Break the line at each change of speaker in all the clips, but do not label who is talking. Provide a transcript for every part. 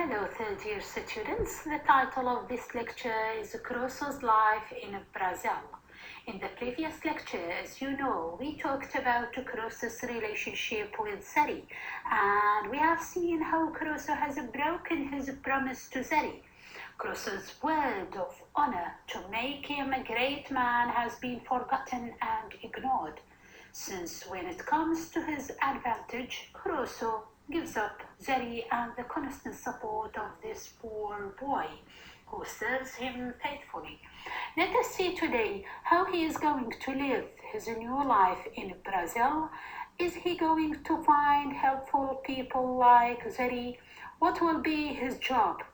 Hello, third year students. The title of this lecture is Crusoe's Life in Brazil. In the previous lecture, as you know, we talked about Crusoe's relationship with Zeri, and we have seen how Crusoe has broken his promise to Zeri. Crusoe's word of honor to make him a great man has been forgotten and ignored, since when it comes to his advantage, Crusoe gives up Zeri and the constant support of this poor boy who serves him faithfully. Let us see today how he is going to live his new life in Brazil. Is he going to find helpful people like Zeri? What will be his job?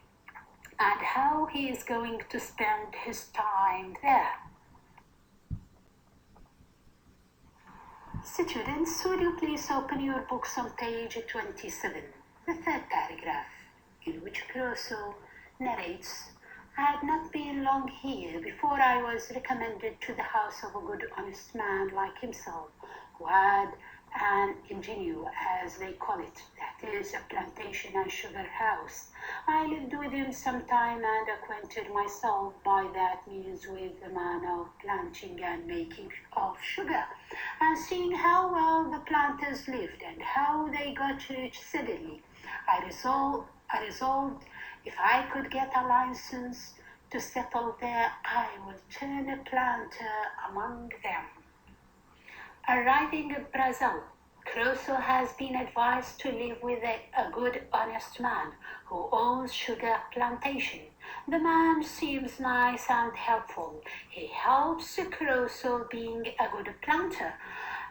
And how he is going to spend his time there? Students, would you please open your books on page 27, the third paragraph, in which Crusoe narrates, "I had not been long here before I was recommended to the house of a good honest man like himself, who had an ingenieux, as they call it, that is, a plantation and sugar house. I lived with him some time and acquainted myself by that means with the manner of planting and making of sugar, and seeing how well the planters lived and how they got rich steadily, I resolved if I could get a license to settle there, I would turn a planter among them." Arriving in Brazil, Crusoe has been advised to live with a good, honest man who owns sugar plantation. The man seems nice and helpful. He helps Crusoe being a good planter.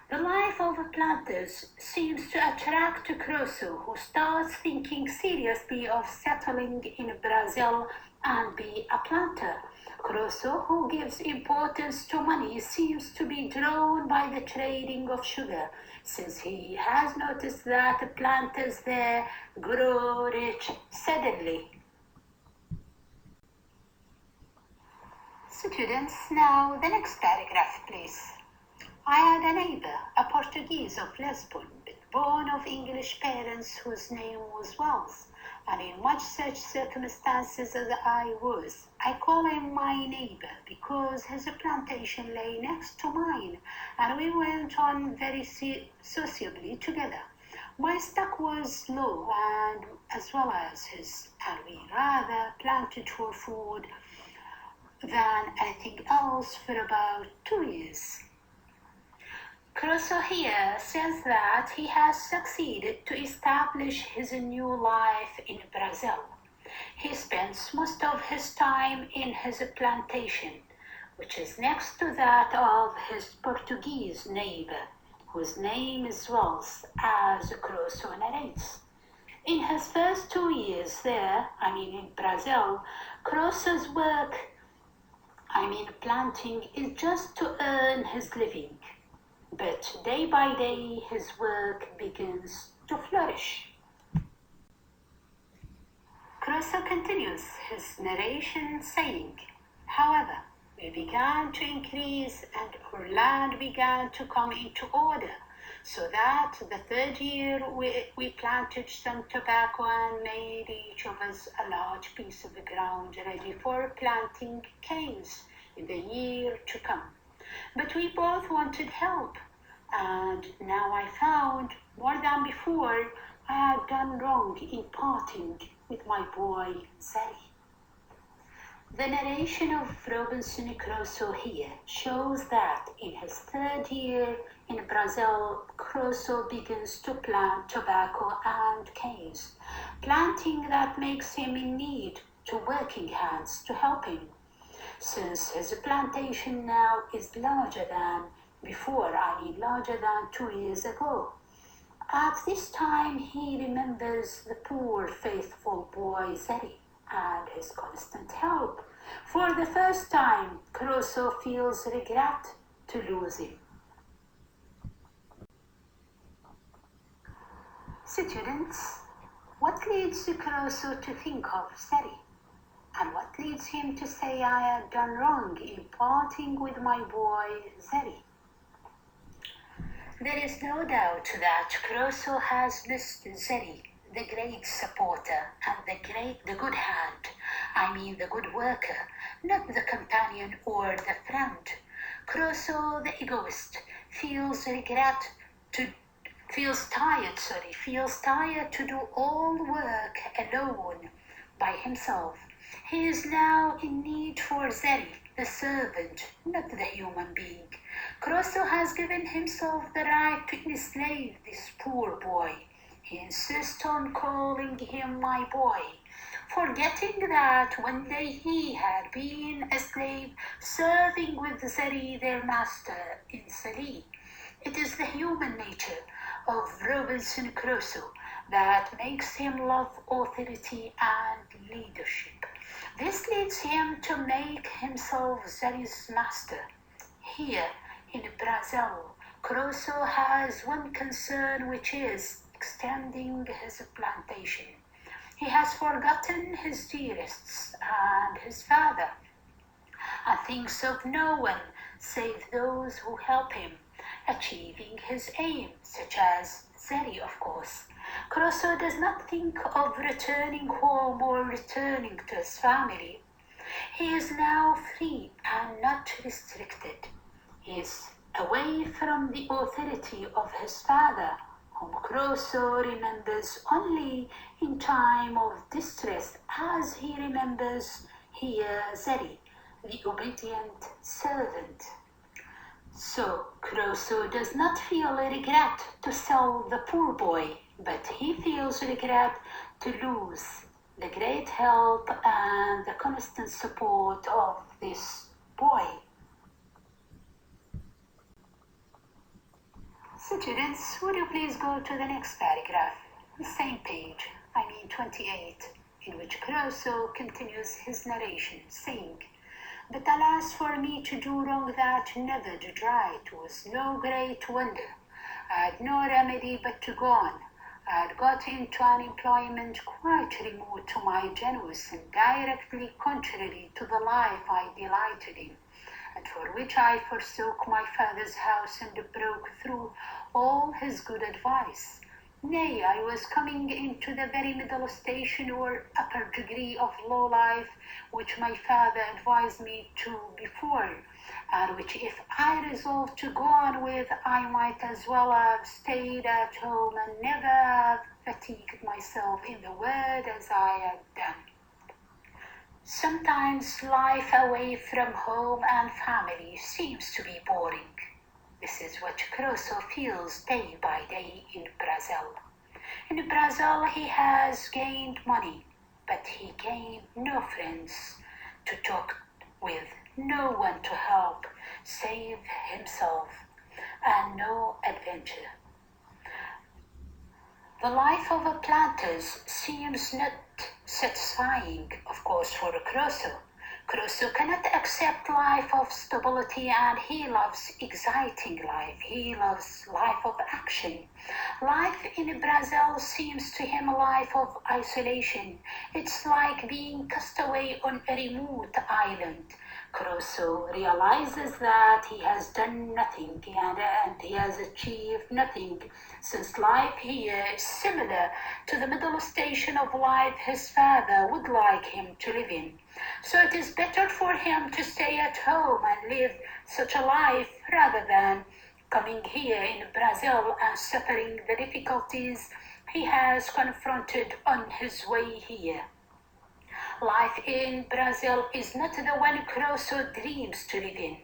The life of planters seems to attract Crusoe, who starts thinking seriously of settling in Brazil and be a planter. Crusoe, who gives importance to money, seems to be drawn by the trading of sugar, since he has noticed that the planters there grow rich suddenly. Students, now the next paragraph, please. "I had a neighbor, a Portuguese of Lisbon, but born of English parents whose name was Wells, and in much such circumstances as I was. I call him my neighbor because his plantation lay next to mine, and we went on very sociably together. My stock was low, and as well as his, and we rather planted for food than anything else for about 2 years." Crusoe here says that he has succeeded to establish his new life in Brazil. He spends most of his time in his plantation, which is next to that of his Portuguese neighbor, whose name is Wells, as Crusoe narrates. In his first 2 years there, in Brazil, Crusoe's work, planting, is just to earn his living. But day by day his work begins to flourish. Crusoe continues his narration saying, "However, we began to increase and our land began to come into order, so that the third year we planted some tobacco and made each of us a large piece of the ground ready for planting canes in the year to come. But we both wanted help, and now I found, more than before, I had done wrong in parting with my boy Zeri." The narration of Robinson Crusoe here shows that in his third year in Brazil, Crusoe begins to plant tobacco and canes, planting that makes him in need to working hands to help him, since his plantation now is larger than before, larger than 2 years ago. At this time, he remembers the poor, faithful boy Zeri and his constant help. For the first time, Crusoe feels regret to lose him. Students, what leads Crusoe to think of Zeri? And what leads him to say, "I had done wrong in parting with my boy Zeri"? There is no doubt that Crusoe has missed Zeri, the great supporter and the good hand. I mean the good worker, not the companion or the friend. Crusoe, the egoist, feels tired to do all work alone by himself. He is now in need for Zeri, the servant, not the human being. Crusoe has given himself the right to enslave this poor boy. He insists on calling him my boy, forgetting that one day he had been a slave serving with Zeri, their master, in Salih. It is the human nature of Robinson Crusoe that makes him love authority and leadership. This leads him to make himself Zeri's master. Here in Brazil, Crusoe has one concern, which is extending his plantation. He has forgotten his dearests and his father, and thinks of no one save those who help him achieving his aim, such as Zeri, of course. Crusoe does not think of returning home or returning to his family. He is now free and not restricted. He is away from the authority of his father, whom Crusoe remembers only in time of distress, as he remembers here Zeri, the obedient servant. So Crusoe does not feel regret to sell the poor boy, but he feels regret to lose the great help and the constant support of this boy. Students, would you please go to the next paragraph, the same page, 28, in which Crusoe continues his narration, saying, "But alas for me to do wrong that never did right was no great wonder. I had no remedy but to go on. I had got into an employment quite remote to my genius and directly contrary to the life I delighted in, and for which I forsook my father's house and broke through all his good advice. Nay, I was coming into the very middle station or upper degree of low life, which my father advised me to before, and which if I resolved to go on with, I might as well have stayed at home and never have fatigued myself in the world as I had done. Sometimes life away from home and family seems to be boring. This is what Crusoe feels day by day in Brazil. In Brazil he has gained money, but he gained no friends to talk with, no one to help save himself, and no adventure. The life of a planter seems not satisfying, of course, for Crusoe. Crusoe cannot accept life of stability, and he loves exciting life. He loves life of action. Life in Brazil seems to him a life of isolation. It's like being cast away on a remote island. Crusoe realizes that he has done nothing and he has achieved nothing, since life here is similar to the middle station of life his father would like him to live in. So it is better for him to stay at home and live such a life rather than coming here in Brazil and suffering the difficulties he has confronted on his way here. Life in Brazil is not the one Crusoe dreams to live in.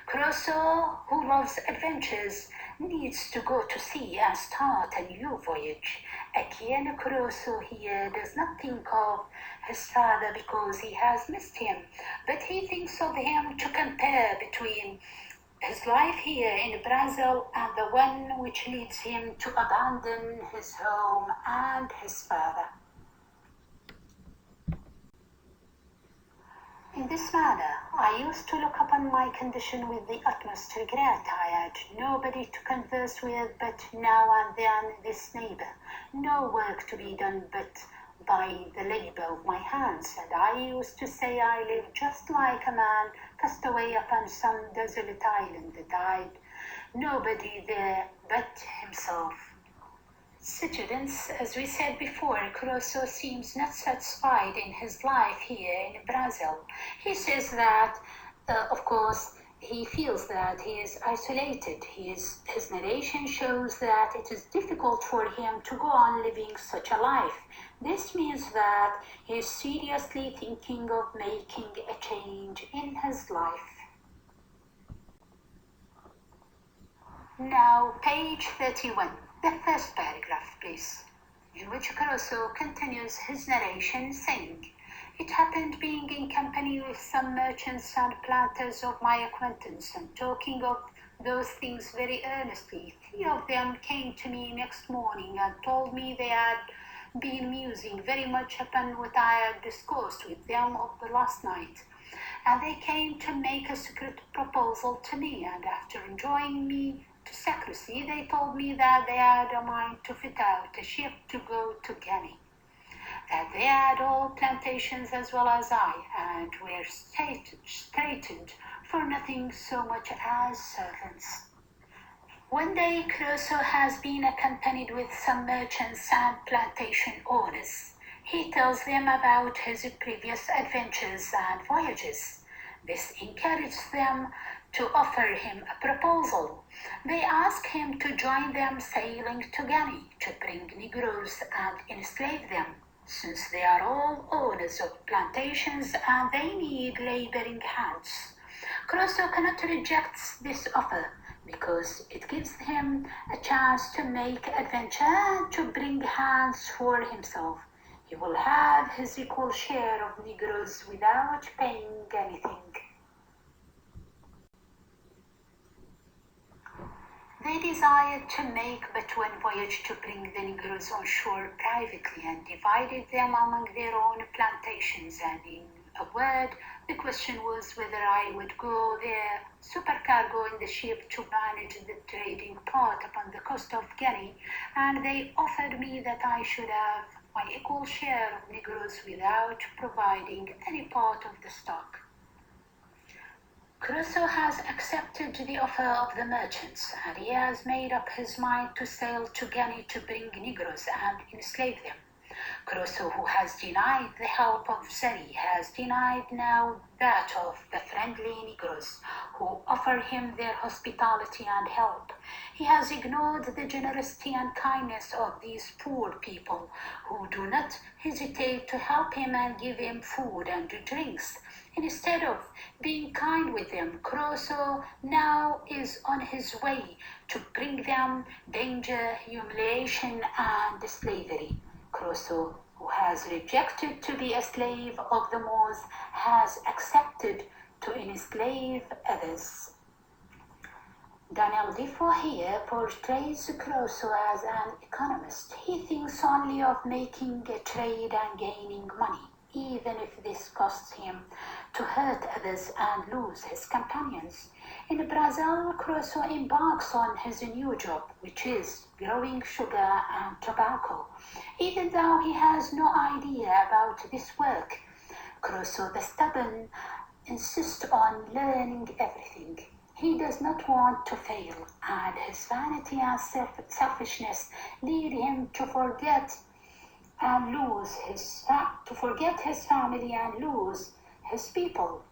Crusoe, who loves adventures, needs to go to sea and start a new voyage. Again, Crusoe here does not think of his father because he has missed him, but he thinks of him to compare between his life here in Brazil and the one which leads him to abandon his home and his father. In this manner, I used to look upon my condition with the utmost regret. I had nobody to converse with but now and then this neighbor, no work to be done but by the labor of my hands, and I used to say I lived just like a man cast away upon some desolate island that died, nobody there but himself. Students, as we said before, Crusoe seems not satisfied in his life here in Brazil. He says that, of course, he feels that he is isolated. His narration shows that it is difficult for him to go on living such a life. This means that he is seriously thinking of making a change in his life. Now, page 31, the first paragraph, please, in which Crusoe continues his narration saying, "It happened being in company with some merchants and planters of my acquaintance, and talking of those things very earnestly, 3 of them came to me next morning and told me they had been musing very much upon what I had discoursed with them of the last night. And they came to make a secret proposal to me, and after enjoining me to secrecy, they told me that they had a mind to fit out a ship to go to Guinea, that they had all plantations as well as I, and were stated for nothing so much as servants. One day Crusoe has been accompanied with some merchants and plantation owners. He tells them about his previous adventures and voyages. This encourages them to offer him a proposal. They ask him to join them sailing to Guinea to bring Negroes and enslave them, since they are all owners of plantations and they need laboring hands. Crusoe cannot reject this offer because it gives him a chance to make adventure and to bring hands for himself. He will have his equal share of Negroes without paying anything. They desired to make but one voyage to bring the Negroes on shore privately and divided them among their own plantations, and in a word, the question was whether I would go there supercargo in the ship to manage the trading part upon the coast of Guinea, and they offered me that I should have my equal share of Negroes without providing any part of the stock. Crusoe has accepted the offer of the merchants, and he has made up his mind to sail to Guinea to bring Negroes and enslave them. Crusoe, who has denied the help of Zeri, has denied now that of the friendly Negroes who offer him their hospitality and help. He has ignored the generosity and kindness of these poor people who do not hesitate to help him and give him food and drinks. Instead of being kind with them, Crusoe now is on his way to bring them danger, humiliation, and slavery. Crusoe, who has rejected to be a slave of the Moors, has accepted to enslave others. Daniel Defoe here portrays Crusoe as an economist. He thinks only of making a trade and gaining money, even if this costs him to hurt others and lose his companions. In Brazil, Crusoe embarks on his new job, which is growing sugar and tobacco. Even though he has no idea about this work, Crusoe the stubborn insists on learning everything. He does not want to fail, and his vanity and selfishness lead him to forget his family and lose his people.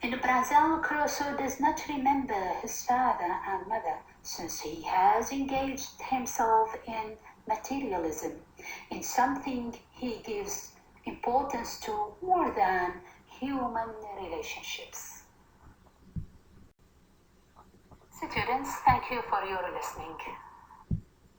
In Brazil, Crusoe does not remember his father and mother, since he has engaged himself in materialism, in something he gives importance to more than human relationships. Students, thank you for your listening.